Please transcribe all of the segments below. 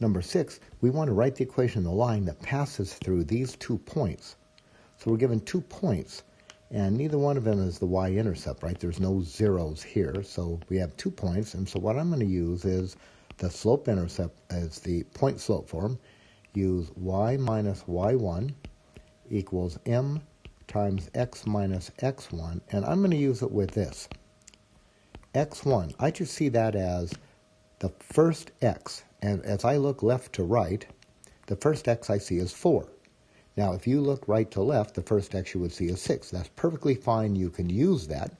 Number 6, we want to write the equation of the line that passes through these 2 points. So we're given 2 points, and neither one of them is the y-intercept, right? There's no zeros here, so we have 2 points, and so what I'm going to use is the slope-intercept as the point-slope form. Use y minus y1 equals m times x minus x1, and I'm going to use it with this. x1, I just see that as the first x, and as I look left to right, the first x I see is 4. Now, if you look right to left, the first x you would see is 6. That's perfectly fine. You can use that.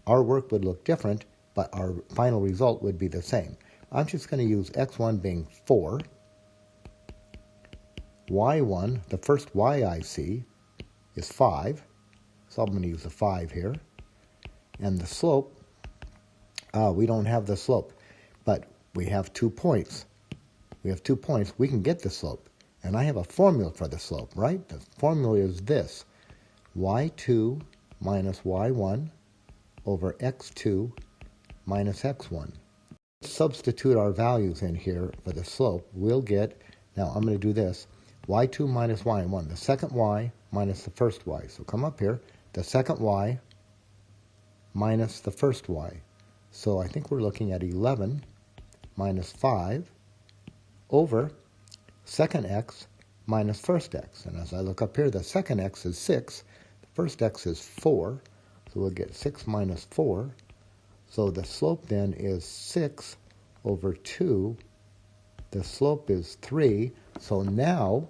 Our work would look different, but our final result would be the same. I'm just going to use x1 being 4. y1, the first y I see, is 5. So I'm going to use a 5 here. And the slope, we don't have the slope, but we have 2 points. We have 2 points. We can get the slope. And I have a formula for the slope, right? The formula is this: y2 minus y1 over x2 minus x1. Substitute our values in here for the slope. We'll get, now I'm going to do this, y2 minus y1, the second y minus the first y. So come up here, the second y minus the first y. So I think we're looking at 11 minus 5 over second x minus first x. And as I look up here, the second x is 6, the first x is 4, so we'll get 6 minus 4. So the slope then is 6 over 2. The slope is 3. So now,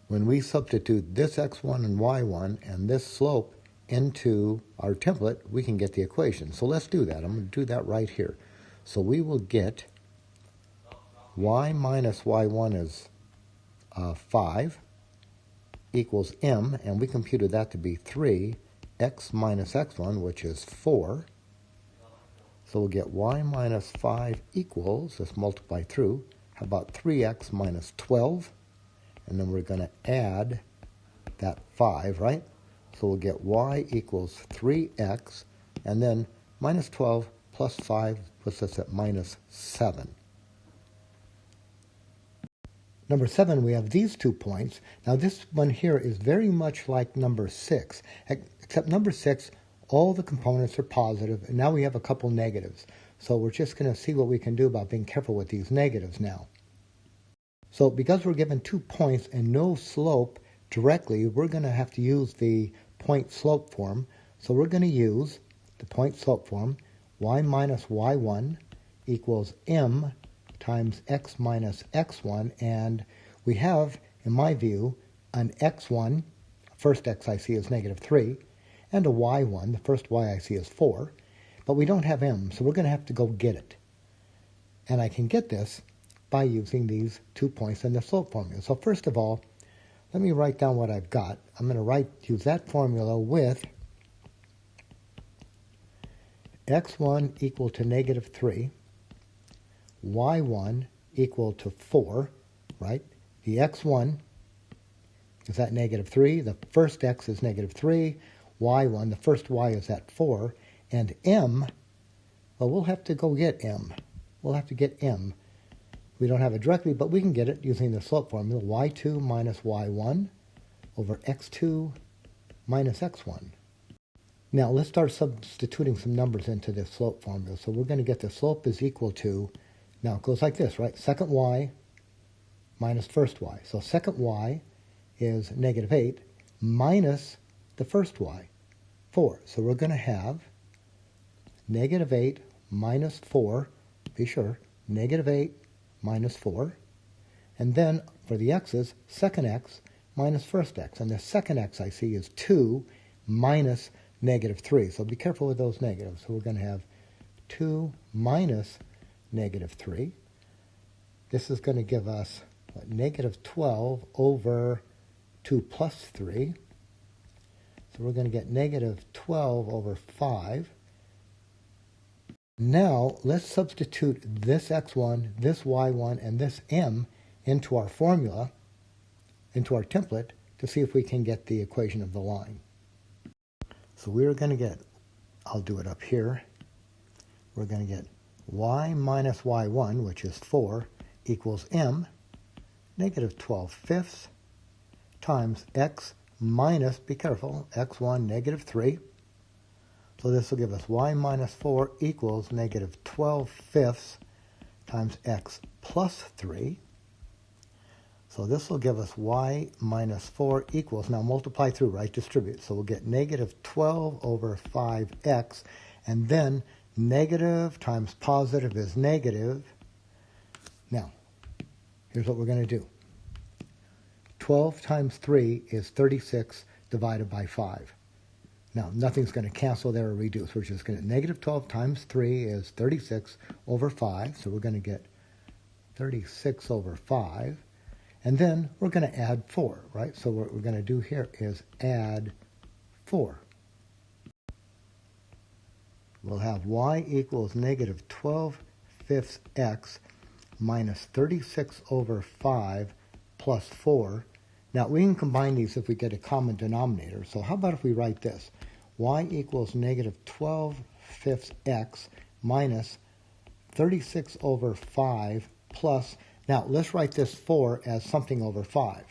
when we substitute this x1 and y1 and this slope into our template, we can get the equation. So let's do that. I'm going to do that right here. So we will get y minus y1 is 5 equals m, and we computed that to be 3, x minus x1, which is 4. So we'll get y minus 5 equals, let's multiply through, how about 3x minus 12? And then we're going to add that 5, right? So we'll get y equals 3x, and then minus 12 plus 5 puts us at minus 7. Number 7, we have these 2 points. Now this one here is very much like number 6, except number 6, all the components are positive, and now we have a couple negatives. So we're just going to see what we can do about being careful with these negatives now. So because we're given 2 points and no slope directly, we're going to have to use the point-slope form. So we're going to use the point-slope form, y minus y1 equals m times x minus x1, and we have, in my view, an x1, first x I see is negative 3, and a y1, the first y I see is 4, but we don't have m, so we're going to have to go get it. And I can get this by using these 2 points in the slope formula. So first of all, let me write down what I've got. I'm going to use that formula with x1 equal to negative 3, y1 equal to 4, right? The x1 is at negative 3, the first x is negative 3, y1, the first y is at 4, and m, well, we'll have to go get m. We'll have to get m. We don't have it directly, but we can get it using the slope formula, y2 minus y1 over x2 minus x1. Now, let's start substituting some numbers into this slope formula. So we're going to get the slope is equal to, now it goes like this, right? Second y minus first y. So second y is negative 8 minus the first y, 4. So we're going to have negative 8 minus 4, be sure, negative 8 minus 4. And then for the x's, second x minus first x. And the second x I see is 2 minus negative 3. So be careful with those negatives. So we're going to have 2 minus negative 3. This is going to give us negative 12 over 2 plus 3. So we're going to get negative 12 over 5. Now let's substitute this x1, this y1, and this m into our formula, into our template, to see if we can get the equation of the line. So we're going to get, I'll do it up here, we're going to get y minus y1, which is 4, equals m, negative 12 fifths, times x minus, be careful, x1, negative 3. So this will give us y minus 4 equals negative 12 fifths times x plus 3. So this will give us y minus 4 equals, now multiply through, right, distribute. So we'll get negative 12 over 5x, and then negative times positive is negative. Now, here's what we're going to do. 12 times 3 is 36 divided by 5. Now, nothing's going to cancel there or reduce. We're just going to, negative 12 times 3 is 36 over 5. So we're going to get 36 over 5. And then we're going to add 4, right? So what we're going to do here is add 4. We'll have y equals negative 12 fifths x minus 36 over 5 plus 4. Now, we can combine these if we get a common denominator. So how about if we write this? Y equals negative 12 fifths x minus 36 over 5 plus, now let's write this 4 as something over 5.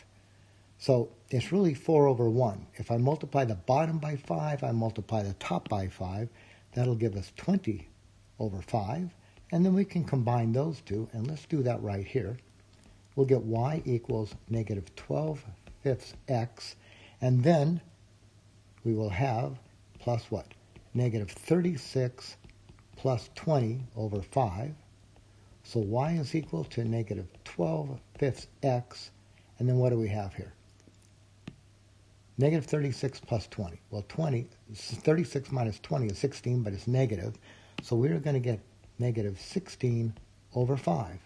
So it's really 4 over 1. If I multiply the bottom by 5, I multiply the top by 5, that'll give us 20 over 5. And then we can combine those two, and let's do that right here. We'll get y equals negative 12 fifths x, and then we will have plus what? Negative 36 plus 20 over 5. So y is equal to negative 12 fifths x, and then what do we have here? Negative 36 plus 20. Well, 36 minus 20 is 16, but it's negative. So we're going to get negative 16 over 5.